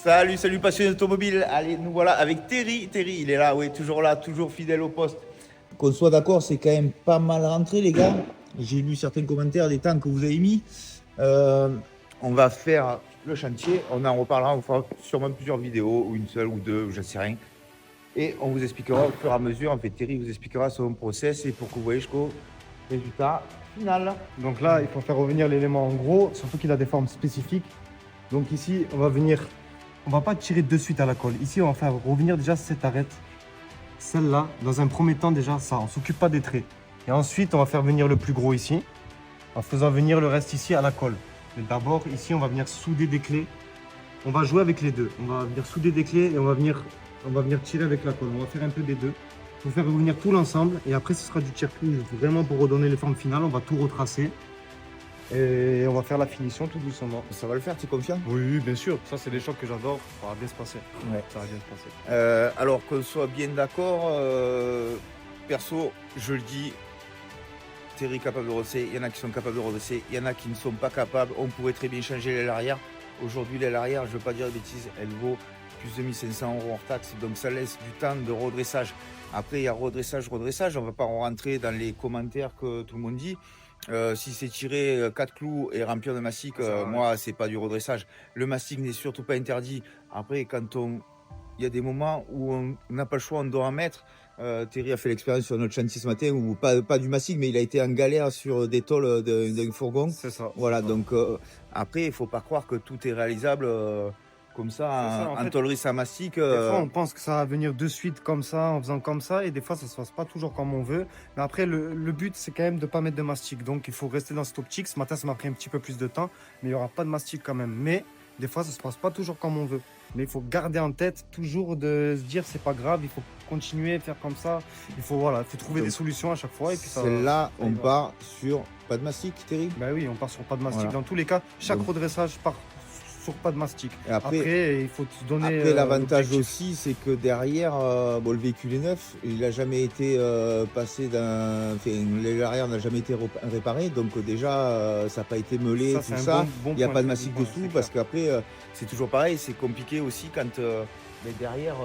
Salut, salut passionnés d'automobile. Allez, nous voilà avec Terry. Terry, il est là, oui, toujours là, toujours fidèle au poste. Qu'on soit d'accord, c'est quand même pas mal rentré, les gars. J'ai lu certains commentaires des temps que vous avez mis. On va faire le chantier, on en reparlera, on fera sûrement plusieurs vidéos, ou une seule ou deux, je ne sais rien. Et on vous expliquera au fur et à mesure. En fait, Terry vous expliquera son process et pour que vous voyez jusqu'au résultat final. Donc là, il faut faire revenir l'élément en gros, surtout qu'il a des formes spécifiques. Donc ici, on va pas tirer de suite à la colle. Ici, on va faire revenir déjà cette arête, celle-là. Dans un premier temps, déjà ça, on s'occupe pas des traits. Et ensuite, on va faire venir le plus gros ici, en faisant venir le reste ici à la colle. Mais d'abord, ici, on va venir souder des clés. On va jouer avec les deux. On va venir souder des clés et on va venir tirer avec la colle. On va faire un peu des deux pour faire revenir tout l'ensemble. Et après, ce sera du tire-couche vraiment pour redonner les formes finales. On va tout retracer. Et on va faire la finition tout doucement. Ça va le faire, tu es confiant? Oui, bien sûr. Ça, c'est des chocs que j'adore. Ça va bien se passer. Ouais. Ça va bien se passer. Alors qu'on soit bien d'accord, perso, je le dis, Terry est capable de redresser, il y en a qui sont capables de redresser, il y en a qui ne sont pas capables. On pourrait très bien changer l'aile arrière. Aujourd'hui, l'aile arrière, je ne veux pas dire de bêtises, elle vaut plus de 1500 € hors taxe, donc ça laisse du temps de redressage. Après, il y a redressage, on ne va pas rentrer dans les commentaires que tout le monde dit. Si c'est tirer 4 clous et remplir de mastic, moi, c'est pas du redressage. Le mastic n'est surtout pas interdit. Après, il y a des moments où on n'a pas le choix, on doit en mettre. Terry a fait l'expérience sur notre chantier ce matin, où pas du mastic, mais il a été en galère sur des tôles d'un fourgon. C'est ça. Voilà, donc après, il ne faut pas croire que tout est réalisable comme ça, en tôlerie sans mastic. Des fois, on pense que ça va venir de suite comme ça, en faisant comme ça, et des fois, ça se passe pas toujours comme on veut. Mais après, le but, c'est quand même de pas mettre de mastic. Donc, il faut rester dans cette optique. Ce matin, ça m'a pris un petit peu plus de temps, mais il y aura pas de mastic quand même. Mais des fois, ça se passe pas toujours comme on veut. Mais il faut garder en tête toujours de se dire, c'est pas grave, il faut continuer à faire comme ça. Il faut trouver des solutions à chaque fois. Et puis Celle-là, on part sur pas de mastic, Terry. Ben oui, on part sur pas de mastic. Voilà. Dans tous les cas, chaque Donc, redressage part sur pas de mastic. Et après, il faut se donner. Après, l'avantage l'objectif. aussi, c'est que derrière, bon, le véhicule est neuf, il n'a jamais été passé d'un. Enfin, l'aile arrière n'a jamais été réparé, donc déjà, ça n'a pas été meulé, Ça, tout c'est un ça. bon Il n'y a point pas de de mastic vue, dessous, c'est parce clair. qu'après, c'est toujours pareil, c'est compliqué aussi quand mais derrière,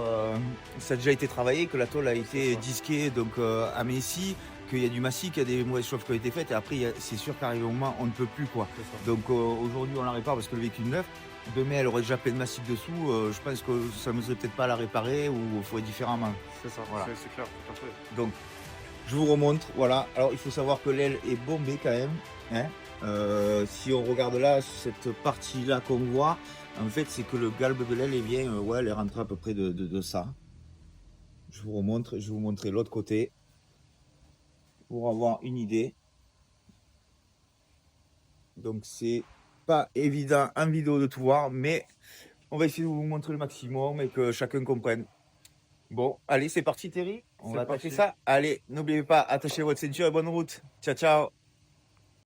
ça a déjà été travaillé, que la tôle a été disquée donc, à Messi, qu'il y a du mastic, qu'il y a des mauvaises chauffes qui ont été faites, et après, c'est sûr qu'arrive un moment, on ne peut plus, quoi. Donc aujourd'hui, on la répare parce que le véhicule neuf. Demain, elle aurait déjà plein de mastic dessous. Je pense que ça ne serait peut-être pas à la réparer ou il faudrait différemment. C'est ça, Voilà. c'est clair, tout à fait. Donc, je vous remontre. Voilà. Alors, il faut savoir que l'aile est bombée quand même. Hein. Si on regarde là, cette partie-là qu'on voit, en fait, c'est que le galbe de l'aile est bien. Ouais, elle est rentrée à peu près de ça. Je vous remontre. Je vais vous montrer l'autre côté pour avoir une idée. Donc, c'est pas évident en vidéo de tout voir, mais on va essayer de vous montrer le maximum et que chacun comprenne. Bon, allez, c'est parti, Terry. On va attaquer ça. Allez, n'oubliez pas, attachez votre ceinture et bonne route. Ciao, ciao.